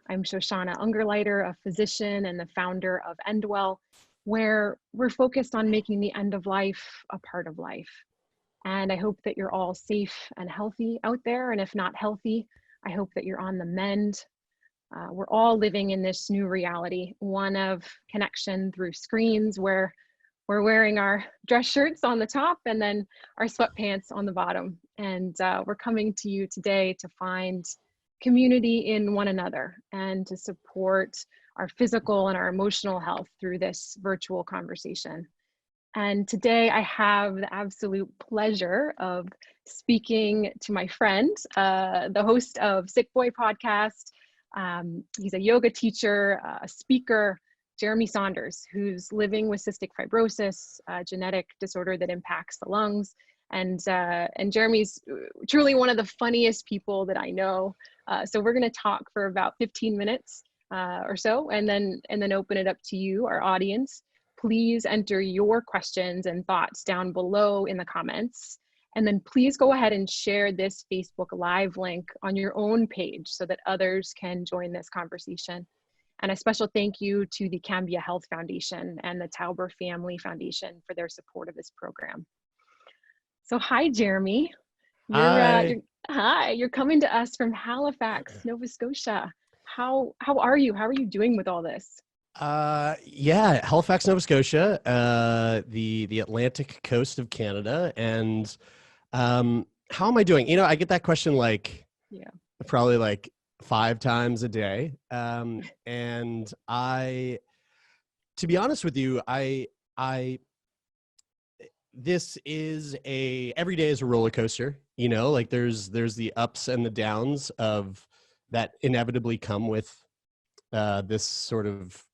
I'm Shoshana Ungerleider, a physician and the founder of Endwell, where we're focused on making the end of life a part of life. And I hope that you're all safe and healthy out there. And if not healthy, I hope that you're on the mend. We're all living in this new reality, one of connection through screens, where we're wearing our dress shirts on the top and then our sweatpants on the bottom. And we're coming to you today to find community in one another and to support our physical and our emotional health through this virtual conversation. And today I have the absolute pleasure of speaking to my friend, the host of Sickboy Podcast. He's a yoga teacher, a speaker, Jeremie Saunders, who's living with cystic fibrosis, a genetic disorder that impacts the lungs. And Jeremie's truly one of the funniest people that I know. So we're going to talk for about 15 minutes or so, and then open it up to you, our audience. Please enter your questions and thoughts down below in the comments. And then please go ahead and share this Facebook Live link on your own page so that others can join this conversation. And a special thank you to the Cambia Health Foundation and the Tauber Family Foundation for their support of this program. So hi, Jeremie. You're coming to us from Halifax, Nova Scotia. How are you? How are you doing with all this? Yeah, Halifax, Nova Scotia, the Atlantic coast of Canada. And how am I doing? You know, I get that question probably like 5 times a day. And to be honest with you, this is every day is a roller coaster, you know, like there's the ups and the downs of that inevitably come with this sort of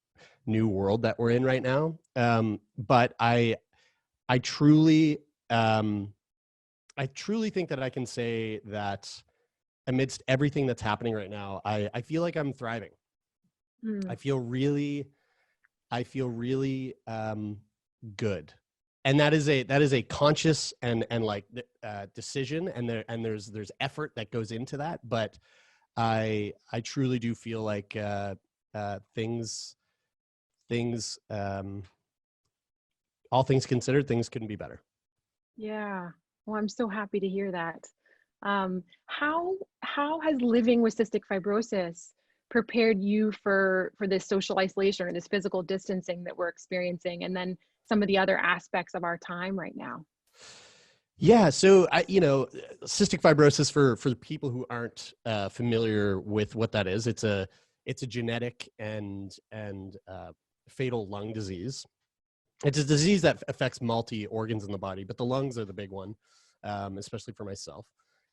new world that we're in right now. But I truly think that I can say that amidst everything that's happening right now, I feel like I'm thriving. I feel really good. And that is a conscious and decision, and there's effort that goes into that. But I truly do feel like things all things considered, things couldn't be better. Yeah. Well, I'm so happy to hear that. How has living with cystic fibrosis prepared you for this social isolation or this physical distancing that we're experiencing, and then some of the other aspects of our time right now? Yeah, so cystic fibrosis, for people who aren't familiar with what that is, it's a genetic and fatal lung disease. It's a disease that affects multi organs in the body, but the lungs are the big one, especially for myself.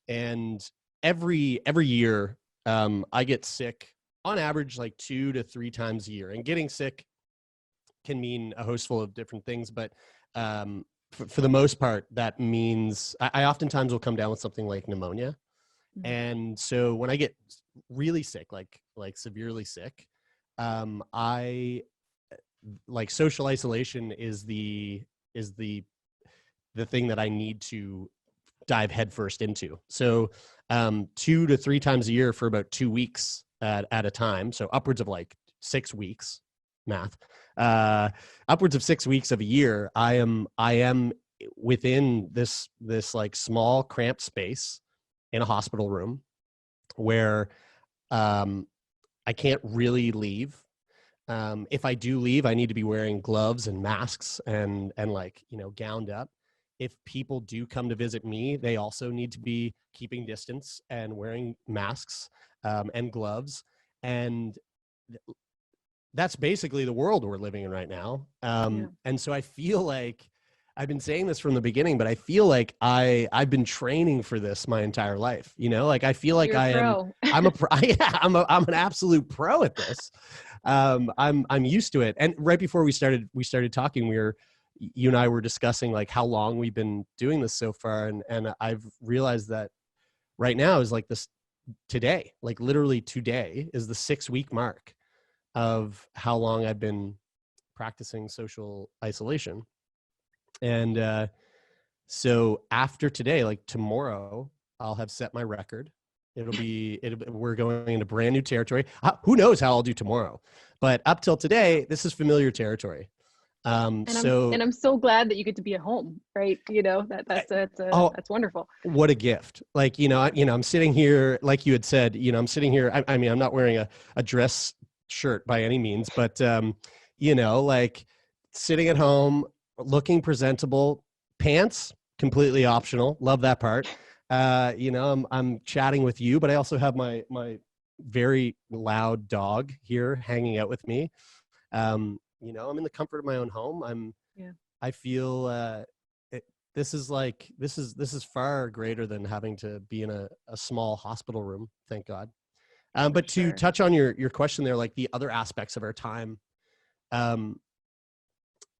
And every year, I get sick on average like 2 to 3 times a year. And getting sick can mean a host full of different things, but for the most part, that means I oftentimes will come down with something like pneumonia. Mm-hmm. And so when I get really sick, like severely sick, social isolation is the thing that I need to dive headfirst into. So 2 to 3 times a year for about 2 weeks at a time. So upwards of like 6 weeks, math, upwards of 6 weeks of a year, I am within this like small cramped space in a hospital room where I can't really leave. If I do leave, I need to be wearing gloves and masks and gowned up. If people do come to visit me, they also need to be keeping distance and wearing masks and gloves. And that's basically the world we're living in right now. And so I feel like I've been saying this from the beginning, but I feel like I've been training for this my entire life. You know, like I feel like I'm an absolute pro at this. I'm used to it. And right before we started talking, you and I were discussing like how long we've been doing this so far. And I've realized that right now is like this today, like literally today is the 6-week mark of how long I've been practicing social isolation. And so after today, like tomorrow, I'll have set my record We're going into brand new territory. Who knows how I'll do tomorrow? But up till today, this is familiar territory. And I'm so glad that you get to be at home, right? That's wonderful. What a gift. Like, I'm sitting here, like you had said, I'm sitting here. I mean, I'm not wearing a dress shirt by any means, but, like sitting at home, looking presentable, pants, completely optional. Love that part. I'm chatting with you, but I also have my very loud dog here hanging out with me. I'm in the comfort of my own home. I feel, this is far greater than having to be in a small hospital room. Thank God. But to touch on your question there, like the other aspects of our time,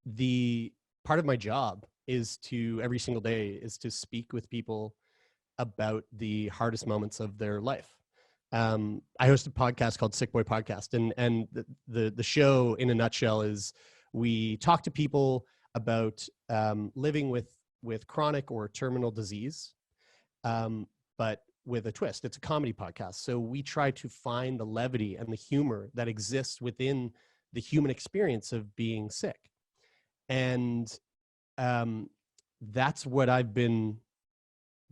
the part of my job is every single day is to speak with people about the hardest moments of their life. I host a podcast called Sickboy Podcast, and the show in a nutshell is we talk to people about living with chronic or terminal disease, but with a twist. It's a comedy podcast. So we try to find the levity and the humor that exists within the human experience of being sick. And that's what I've been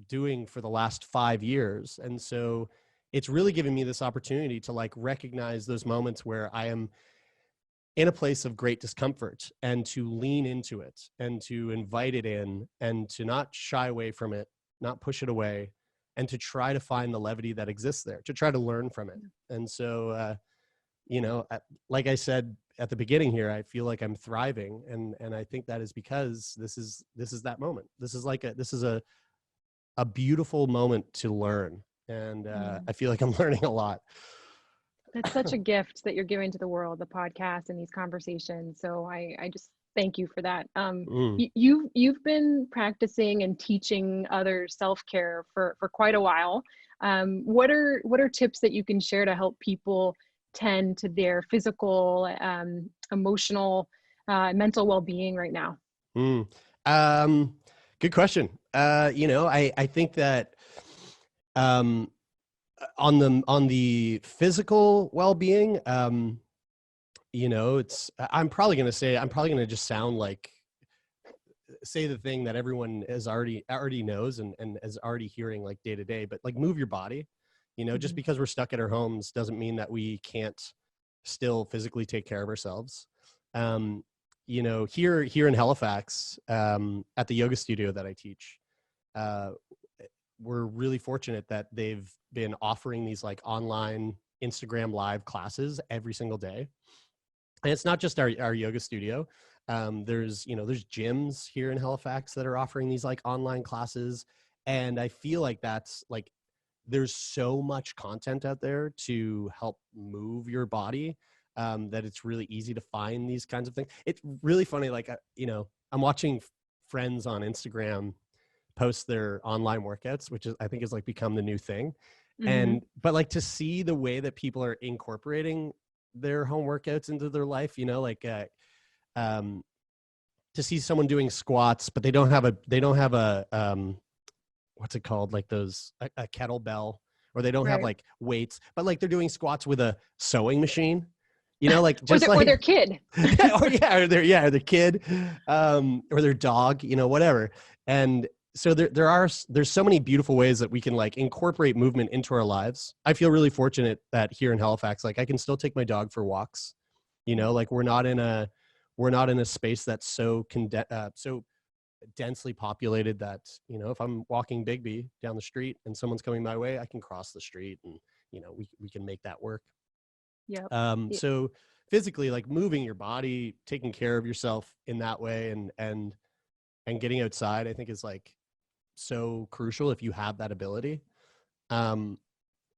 doing for the last 5 years. And so it's really given me this opportunity to like recognize those moments where I am in a place of great discomfort and to lean into it and to invite it in and to not shy away from it, not push it away, and to try to find the levity that exists there, to try to learn from it. And so, like I said at the beginning here, I feel like I'm thriving. And I think that is because this is that moment. This is a beautiful moment to learn. And I feel like I'm learning a lot. That's such a gift that you're giving to the world, the podcast and these conversations. So I just thank you for that. You've been practicing and teaching others self-care for quite a while. What are tips that you can share to help people tend to their physical, emotional, mental well-being right now? Good question. I think that on the physical well-being, I'm probably going to just sound like say the thing that everyone is already knows and is already hearing like day to day, but like move your body. Just because we're stuck at our homes doesn't mean that we can't still physically take care of ourselves. Here in Halifax, at the yoga studio that I teach, we're really fortunate that they've been offering these like online Instagram live classes every single day. And it's not just our yoga studio. There's gyms here in Halifax that are offering these like online classes. And I feel like that's like, there's so much content out there to help move your body, that it's really easy to find these kinds of things. It's really funny. Like, I'm watching friends on Instagram post their online workouts, which I think is like become the new thing. But like to see the way that people are incorporating their home workouts into their life, to see someone doing squats, but they don't have a what's it called? Like those, a kettlebell, or they don't have like weights, but like they're doing squats with a sewing machine, like just or their kid. or their kid, or their dog, whatever. And so there's so many beautiful ways that we can like incorporate movement into our lives. I feel really fortunate that here in Halifax, like I can still take my dog for walks, like we're not in a space that's so densely populated that, if I'm walking Bigby down the street and someone's coming my way, I can cross the street and, we can make that work. So physically, like moving your body, taking care of yourself in that way and getting outside, I think is like so crucial if you have that ability.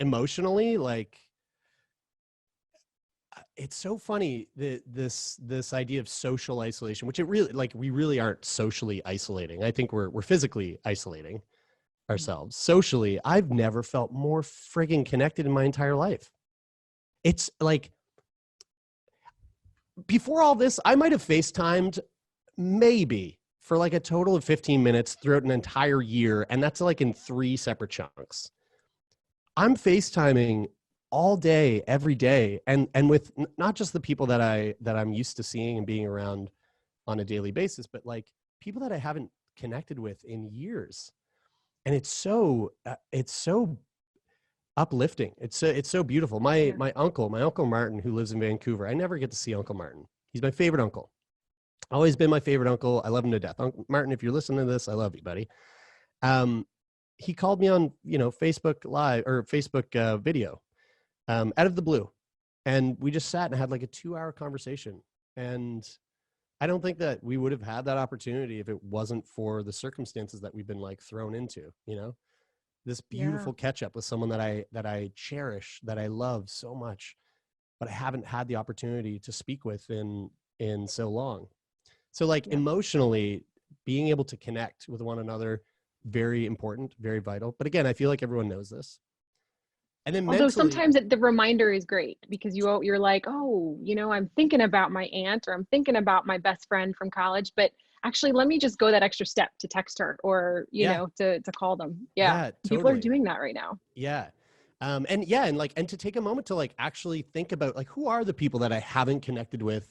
Emotionally, like, it's so funny that this idea of social isolation, which it really, like, we really aren't socially isolating. I think we're physically isolating ourselves. Socially, I've never felt more friggin' connected in my entire life. It's like, before all this, I might have FaceTimed maybe for like a total of 15 minutes throughout an entire year. And that's like in 3 separate chunks. I'm FaceTiming all day, every day, and with not just the people that I'm used to seeing and being around on a daily basis, but like people that I haven't connected with in years. And it's so uplifting. It's so beautiful. My uncle Martin, who lives in Vancouver, I never get to see Uncle Martin. He's my favorite uncle. Always been my favorite uncle. I love him to death. Uncle Martin, if you're listening to this, I love you, buddy. He called me on, Facebook Live or Facebook video, out of the blue. And we just sat and had like a 2-hour conversation. And I don't think that we would have had that opportunity if it wasn't for the circumstances that we've been like thrown into, this beautiful catch up with someone that I cherish, that I love so much, but I haven't had the opportunity to speak with in so long. So like emotionally being able to connect with one another, very important, very vital. But again, I feel like everyone knows this. And then although mentally, sometimes the reminder is great because you're like, oh, I'm thinking about my aunt, or I'm thinking about my best friend from college, but actually let me just go that extra step to text her, or to call them. Yeah, People are totally. doing that right now. And to take a moment to like actually think about like, who are the people that I haven't connected with,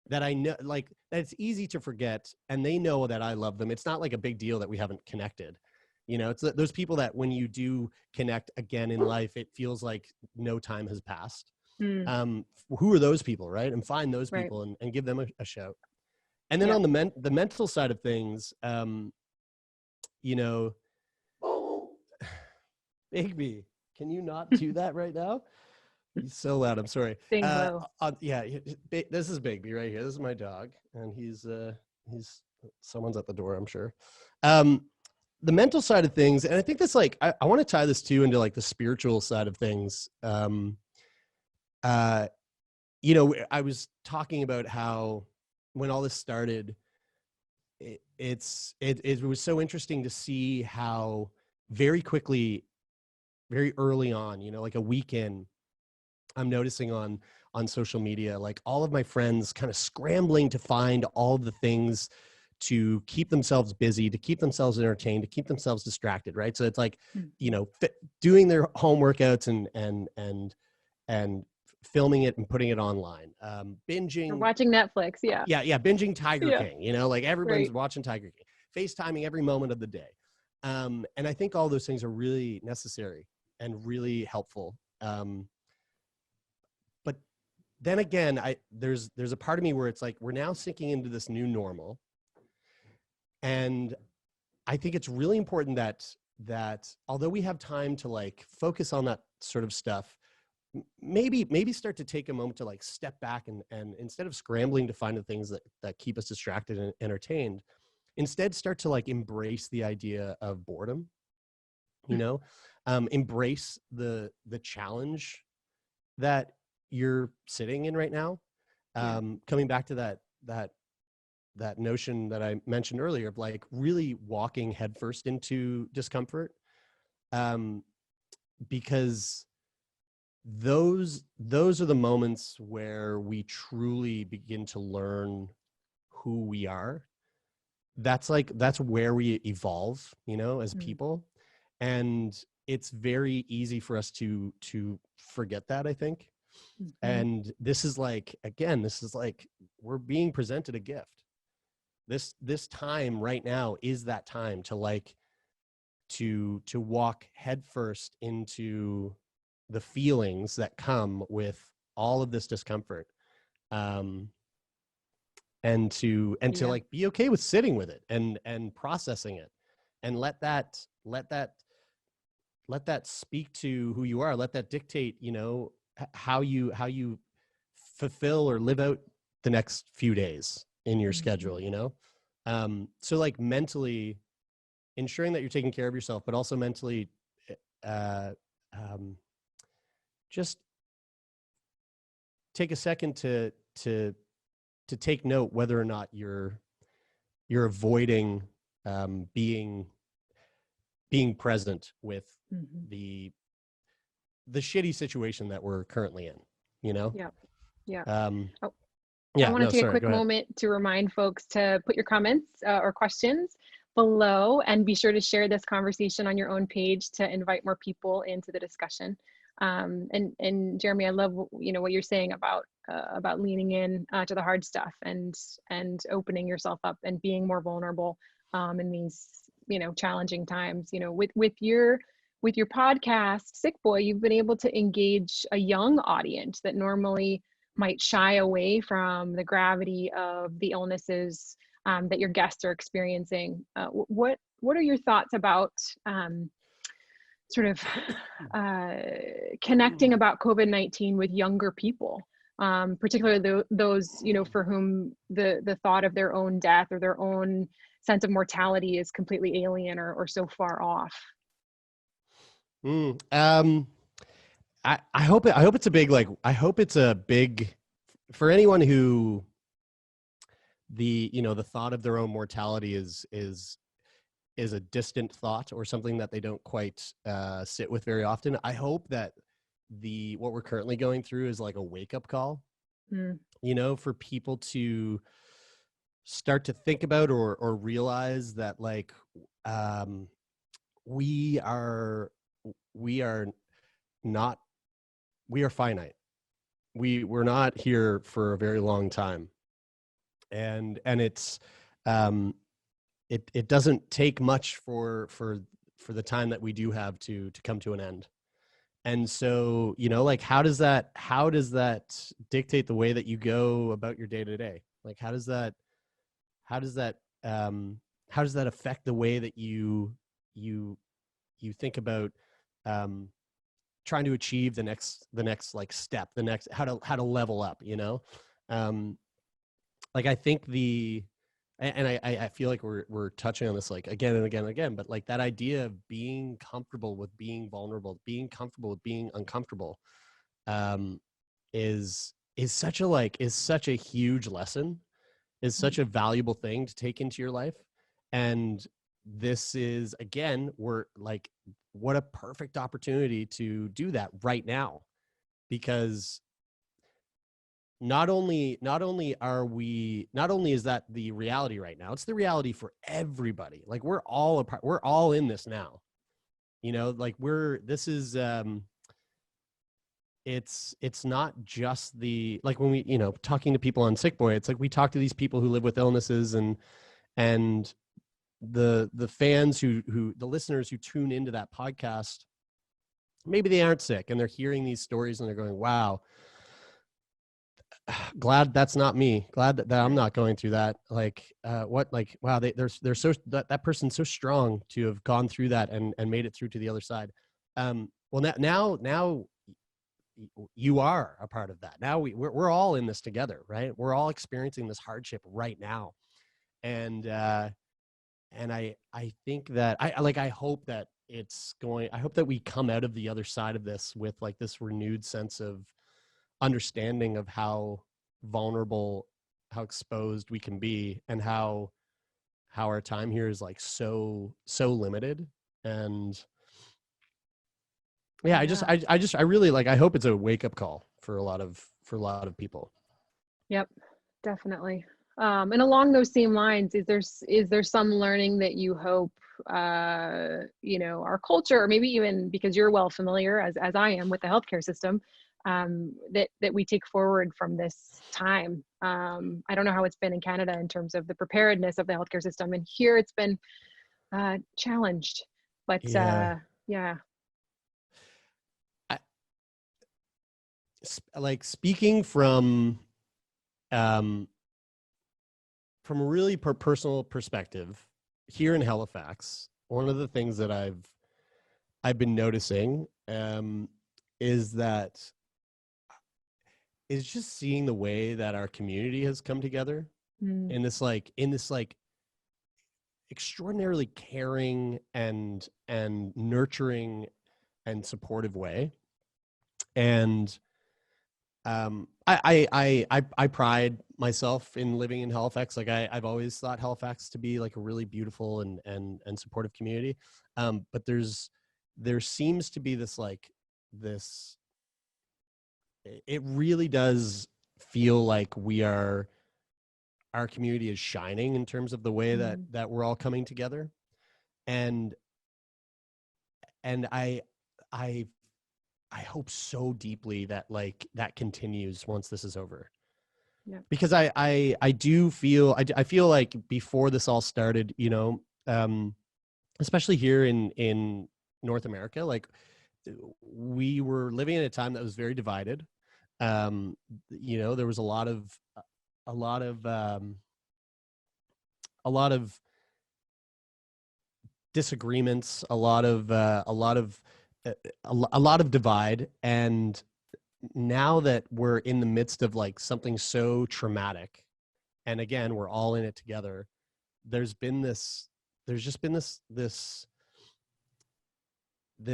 that I know, like, that it's easy to forget, and they know that I love them. It's not like a big deal that we haven't connected. It's those people that when you do connect again in life, it feels like no time has passed. Who are those people, right? And find those people and give them a shout. And then on the mental side of things, Bigby, can you not do that right now? He's so loud. I'm sorry. This is Bigby right here. This is my dog, and he's someone's at the door, I'm sure. The mental side of things, and I think that's like I want to tie this too into like the spiritual side of things. I was talking about how when all this started, it was so interesting to see how very quickly, very early on, like a weekend, I'm noticing on social media, like all of my friends kind of scrambling to find all the things to keep themselves busy, to keep themselves entertained, to keep themselves distracted, right? So it's like, doing their home workouts and filming it and putting it online, binging, or watching Netflix. Binging Tiger King, like everybody's watching Tiger King, FaceTiming every moment of the day. And I think all those things are really necessary and really helpful. But then again, there's a part of me where it's like, we're now sinking into this new normal. And I think it's really important that although we have time to like focus on that sort of stuff, maybe start to take a moment to like step back and instead of scrambling to find the things that keep us distracted and entertained, instead start to like embrace the idea of boredom, embrace the challenge that you're sitting in right now. Coming back to that notion that I mentioned earlier of like really walking headfirst into discomfort, because those are the moments where we truly begin to learn who we are. That's where we evolve, as people. And it's very easy for us to forget that, I think. And this is like we're being presented a gift. This time right now is that time to like to walk headfirst into the feelings that come with all of this discomfort, and to like be okay with sitting with it and processing it, and let that speak to who you are. Let that dictate, how you fulfill or live out the next few days in your schedule, so like mentally ensuring that you're taking care of yourself, but also mentally, just take a second to take note whether or not you're avoiding being present with the shitty situation that we're currently in, I want to take a quick moment to remind folks to put your comments or questions below, and be sure to share this conversation on your own page to invite more people into the discussion. And Jeremie, I love what you're saying about leaning in to the hard stuff and opening yourself up and being more vulnerable in these challenging times. With your podcast, Sickboy, you've been able to engage a young audience that normally might shy away from the gravity of the illnesses that your guests are experiencing. What are your thoughts about sort of connecting about COVID-19 with younger people, particularly those for whom the thought of their own death or their own sense of mortality is completely alien or so far off? I hope it's a big, for anyone who the thought of their own mortality is a distant thought or something that they don't quite sit with very often. I hope that what we're currently going through is like a wake-up call, for people to start to think about or realize that we are finite. We're not here for a very long time. And it's it doesn't take much for the time that we do have to come to an end. And so, how does that dictate the way that you go about your day to day? Like, how does that affect the way that you think about trying to achieve the next step, how to level up, I think I feel like we're touching on this again and again and again, but that idea of being comfortable with being vulnerable, being comfortable with being uncomfortable, is such a huge lesson, is such a valuable thing to take into your life. And this is, again, what a perfect opportunity to do that right now, because not only is that the reality right now, it's the reality for everybody. We're all apart. We're all in this now. This is it's not just when we, talking to people on Sickboy, it's we talk to these people who live with illnesses and the fans who the listeners who tune into that podcast, maybe they aren't sick and they're hearing these stories and they're going, wow, glad that's not me. Glad that I'm not going through that. Wow, they're so, that person's so strong to have gone through that and made it through to the other side. Well, now you are a part of that. Now we're all in this together, right? We're all experiencing this hardship right now. And I think that I hope that I hope that we come out of the other side of this with this renewed sense of understanding of how vulnerable, how exposed we can be, and how our time here is so limited. And yeah, I really I hope it's a wake-up call for a lot of people. Yep, definitely. And along those same lines, is there some learning that you hope our culture, or maybe even because you're well familiar as I am with the healthcare system, that we take forward from this time? I don't know how it's been in Canada in terms of the preparedness of the healthcare system, and here it's been challenged. But yeah. Speaking from a really personal perspective, here in Halifax, one of the things that I've been noticing is just seeing the way that our community has come together in this extraordinarily caring and nurturing and supportive way. And I pride myself in living in Halifax. I've always thought Halifax to be a really beautiful and supportive community. But there seems to be this it really does feel like our our community is shining in terms of the way that we're all coming together. And I hope so deeply that like that continues once this is over. Yeah. Because I do feel, I feel like before this all started, you know, especially here in North America, like we were living in a time that was very divided. You know, there was a lot of disagreements, a lot of divide. And now that we're in the midst of like something so traumatic, and again, we're all in it together, there's just been this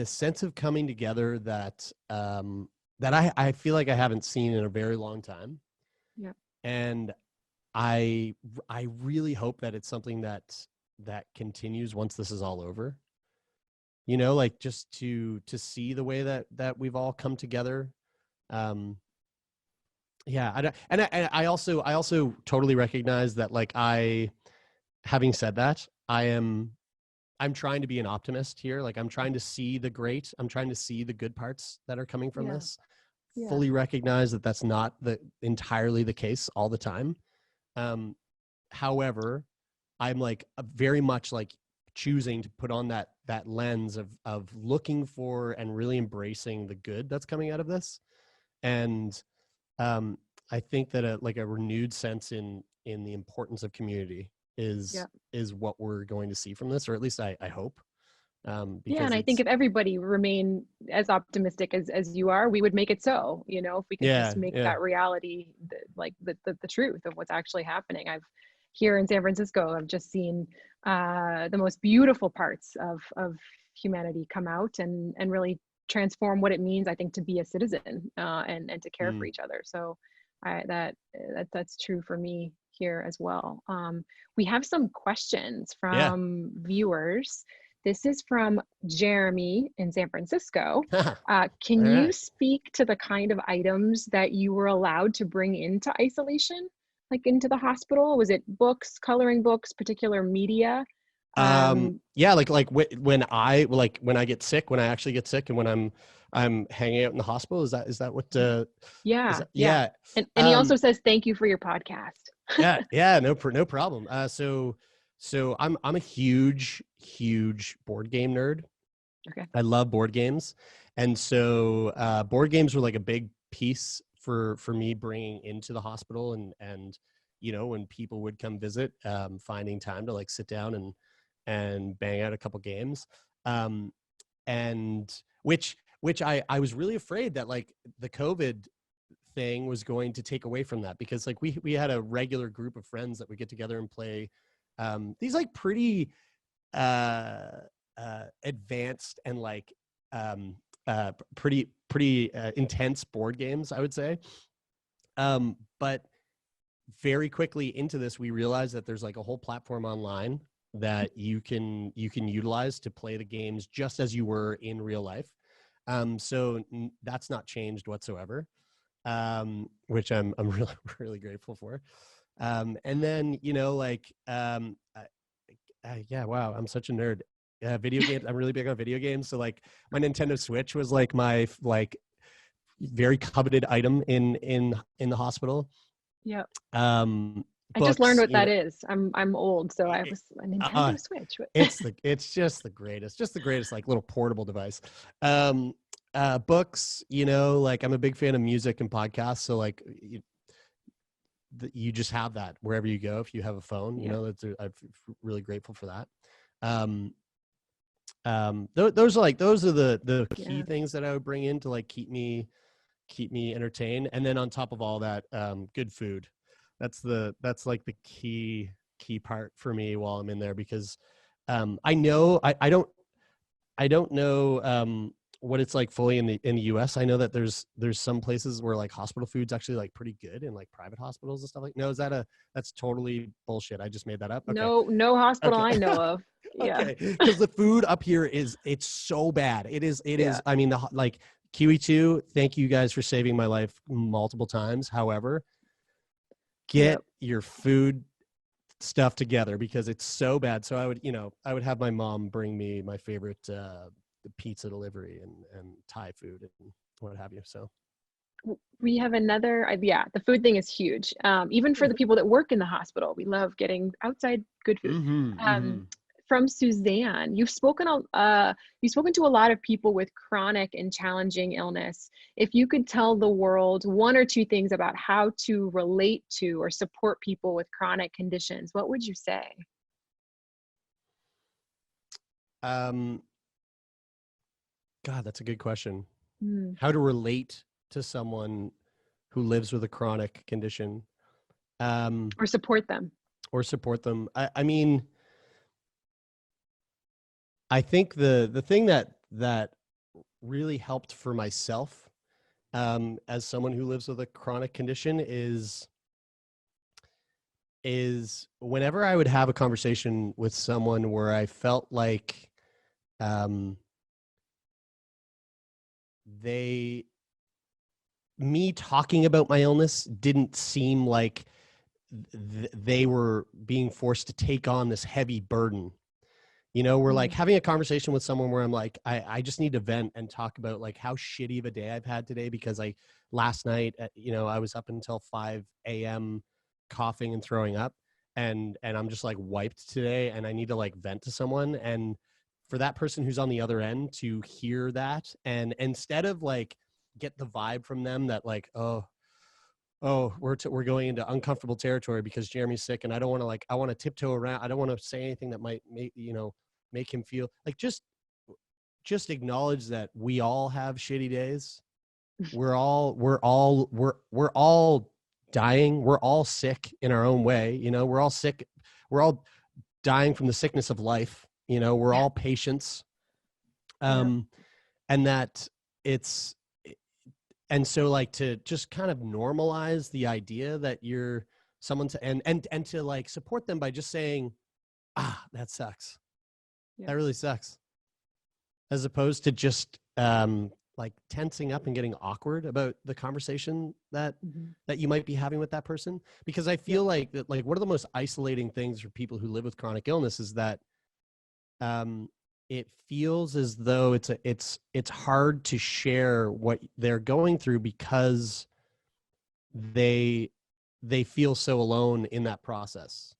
sense of coming together that I feel like I haven't seen in a very long time. Yeah. And I really hope that it's something that continues once this is all over. You know, like just to see the way that we've all come together. Yeah. I also totally recognize that, like, having said that, I'm trying to be an optimist here. Like, I'm trying to see the great. I'm trying to see the good parts that are coming from this. Yeah. Fully recognize that that's not entirely the case all the time. However, I'm like very much like choosing to put on that lens of looking for and really embracing the good that's coming out of this. And I think that a renewed sense in the importance of community is what we're going to see from this, or at least I hope. Yeah, and I think if everybody remain as optimistic as you are, we would make it so. You know, if we could just make that reality, the truth of what's actually happening. Here in San Francisco, I've just seen the most beautiful parts of humanity come out and really transform what it means, I think, to be a citizen and to care for each other. So that's true for me here as well. We have some questions from viewers. This is from Jeremie in San Francisco. Can you speak to the kind of items that you were allowed to bring into isolation, like into the hospital? Was it books, coloring books, particular media? Yeah, like when I get sick, when I actually get sick, and when I'm hanging out in the hospital, is that what? Yeah. And he also says thank you for your podcast. no problem. So I'm a huge board game nerd. Okay. I love board games, and so board games were like a big piece for me bringing into the hospital, and you know, when people would come visit, finding time to like sit down and bang out a couple games, and which I was really afraid that like the COVID thing was going to take away from that, because like we had a regular group of friends that would get together and play these like pretty advanced and like pretty intense board games, I would say. But very quickly into this, we realized that there's like a whole platform online that you can utilize to play the games just as you were in real life. So that's not changed whatsoever, which I'm really, really grateful for. And then, you know, like, wow, I'm such a nerd. Video games. I'm really big on video games. So like my Nintendo Switch was like my like very coveted item in the hospital. Yeah. I just learned what that is. I'm old, so I was a Nintendo Switch. It's just the greatest like little portable device. Books, you know, like I'm a big fan of music and podcasts, so like you just have that wherever you go if you have a phone. You know, I'm really grateful for that. Those are the key things that I would bring in to like keep me entertained. And then on top of all that, good food. That's like the key part for me while I'm in there, because I know I don't know what it's like fully in the US. I know that there's some places where like hospital food's actually like pretty good in like private hospitals and stuff like. No, that's totally bullshit. I just made that up. Okay. No hospital I know of. Yeah. Okay, because the food up here it's so bad. It is. I mean, like QE2. Thank you guys for saving my life multiple times. However, get your food stuff together because it's so bad. So I would have my mom bring me my favorite pizza delivery and Thai food and what have you. So We have another, the food thing is huge. Even for the people that work in the hospital, we love getting outside good food. From Suzanne, you've spoken to a lot of people with chronic and challenging illness. If you could tell the world one or two things about how to relate to or support people with chronic conditions, what would you say? God, that's a good question. How to relate to someone who lives with a chronic condition, or support them. I mean, I think the thing that really helped for myself, as someone who lives with a chronic condition is whenever I would have a conversation with someone where I felt like, me talking about my illness didn't seem like they were being forced to take on this heavy burden. We're like having a conversation with someone where I'm like, I just need to vent and talk about like how shitty of a day I've had today because last night, I was up until 5 a.m. coughing and throwing up and I'm just like wiped today and I need to like vent to someone. And for that person who's on the other end to hear that and instead of like get the vibe from them that like, oh, we're going into uncomfortable territory because Jeremie's sick and I don't want to I want to tiptoe around. I don't want to say anything that might make him feel like just acknowledge that we all have shitty days. We're all dying. We're all sick in our own way. We're all sick. We're all dying from the sickness of life. We're all patients. And that it's, and so like to just kind of normalize the idea that you're someone to, and to like support them by just saying, that sucks. Yeah. That really sucks. As opposed to just like tensing up and getting awkward about the conversation that you might be having with that person. Because I feel like that, like one of the most isolating things for people who live with chronic illness is that it feels as though it's hard to share what they're going through because they feel so alone in that process.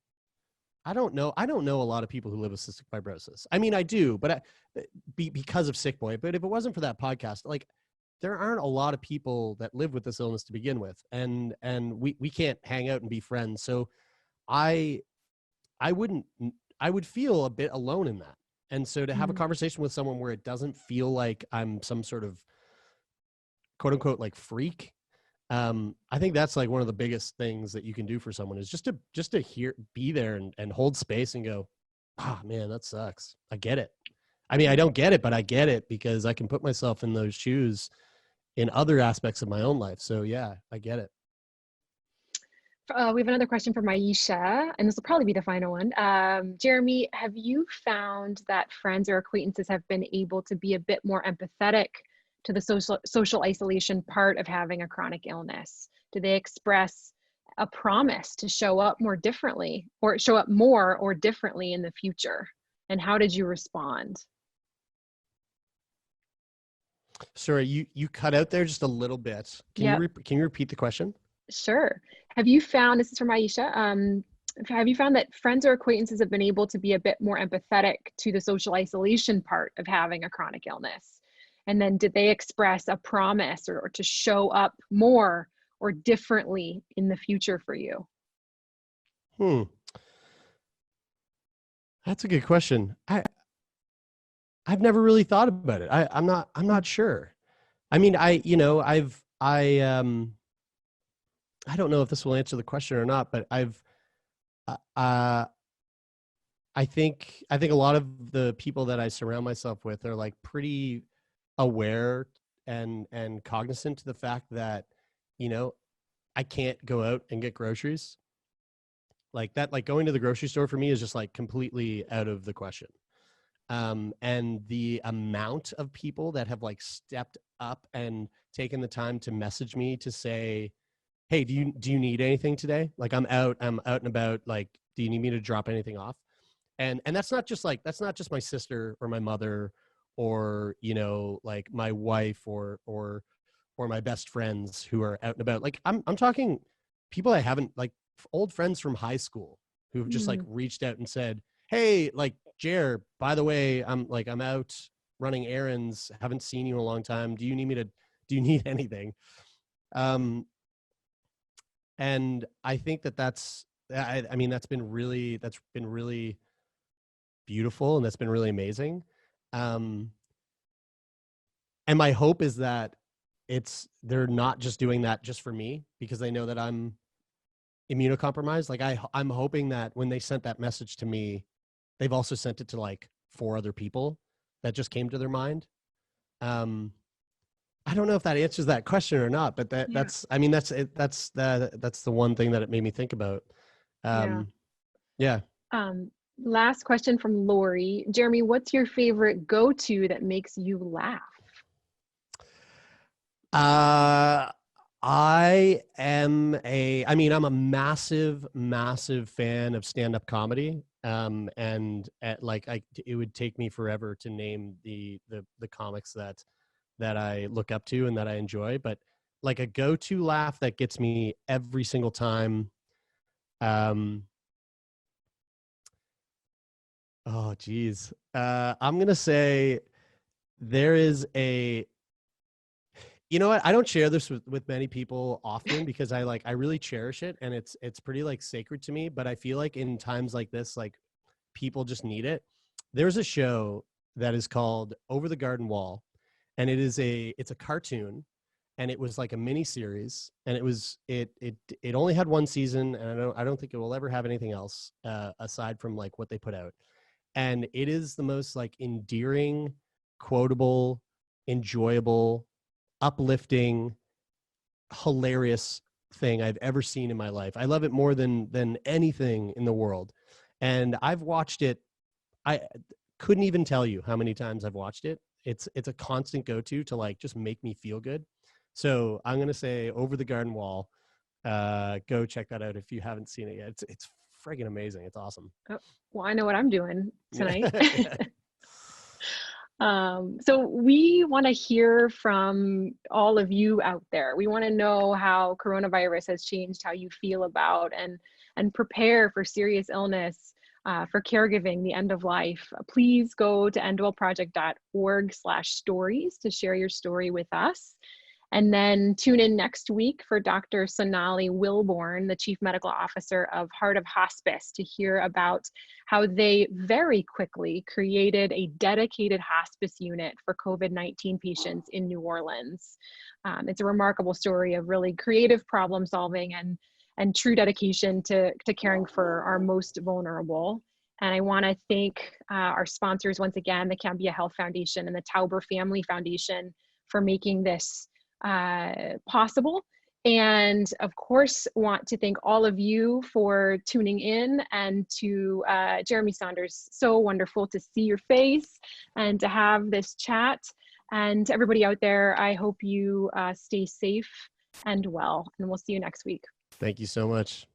I don't know a lot of people who live with cystic fibrosis. I mean, I do, but because of Sickboy. But if it wasn't for that podcast, like there aren't a lot of people that live with this illness to begin with, and we can't hang out and be friends. So I would feel a bit alone in that. And so to have a conversation with someone where it doesn't feel like I'm some sort of quote unquote like freak, I think that's like one of the biggest things that you can do for someone is just to be there and hold space and go, man, that sucks. I get it. I mean, I don't get it, but I get it because I can put myself in those shoes in other aspects of my own life. So yeah, I get it. We have another question from Aisha, and this will probably be the final one. Jeremie, have you found that friends or acquaintances have been able to be a bit more empathetic to the social isolation part of having a chronic illness? Do they express a promise to show up more differently or show up more or differently in the future? And how did you respond? Sorry, you cut out there just a little bit. Can you repeat the question? Sure. Have you found, this is from Aisha, have you found that friends or acquaintances have been able to be a bit more empathetic to the social isolation part of having a chronic illness? And then did they express a promise or to show up more or differently in the future for you? That's a good question. I've never really thought about it. I'm not sure. I mean, I don't know if this will answer the question or not, but I think a lot of the people that I surround myself with are like pretty aware and cognizant to the fact that, I can't go out and get groceries like that. Like going to the grocery store for me is just like completely out of the question. And the amount of people that have like stepped up and taken the time to message me to say, hey, do you need anything today? Like I'm out and about, like, do you need me to drop anything off? And that's not just my sister or my mother or, you know, like my wife or my best friends who are out and about. Like I'm talking people I haven't, like old friends from high school who've just like reached out and said, hey, like Jer, by the way, I'm out running errands, haven't seen you in a long time. Do you need anything? And I think that's been really beautiful, and that's been really amazing. And my hope is that they're not just doing that just for me because they know that I'm immunocompromised. Like I'm hoping that when they sent that message to me, they've also sent it to like 4 other people that just came to their mind. I don't know if that answers that question or not, but that's the one thing that it made me think about. Yeah. Last question from Lori. Jeremie, what's your favorite go-to that makes you laugh? I'm a massive fan of stand-up comedy. And it would take me forever to name the comics that I look up to and that I enjoy, but like a go-to laugh that gets me every single time. Oh geez. I'm going to say there is you know what? I don't share this with many people often because I really cherish it, and it's pretty like sacred to me, but I feel like in times like this, like people just need it. There's a show that is called Over the Garden Wall, and it's a cartoon, and it was like a mini series, and it only had 1 season, and I don't think it will ever have anything else aside from like what they put out. And it is the most like endearing, quotable, enjoyable, uplifting, hilarious thing I've ever seen in my life. I love it more than anything in the world. And I've watched it. I couldn't even tell you how many times I've watched it. It's a constant go-to to like just make me feel good. So I'm going to say Over the Garden Wall. Go check that out if you haven't seen it yet. It's friggin' amazing. It's awesome. Oh, well, I know what I'm doing tonight. So we want to hear from all of you out there. We want to know how coronavirus has changed how you feel about and prepare for serious illness, for caregiving, the end of life. Please go to endwellproject.org/stories to share your story with us. And then tune in next week for Dr. Sonali Wilborn, the Chief Medical Officer of Heart of Hospice, to hear about how they very quickly created a dedicated hospice unit for COVID-19 patients in New Orleans. It's a remarkable story of really creative problem solving and true dedication to caring for our most vulnerable. And I want to thank our sponsors once again, the Cambia Health Foundation and the Tauber Family Foundation, for making this possible. And of course, want to thank all of you for tuning in, and to Jeremie Saunders. So wonderful to see your face and to have this chat. And to everybody out there, I hope you stay safe and well, and we'll see you next week. Thank you so much.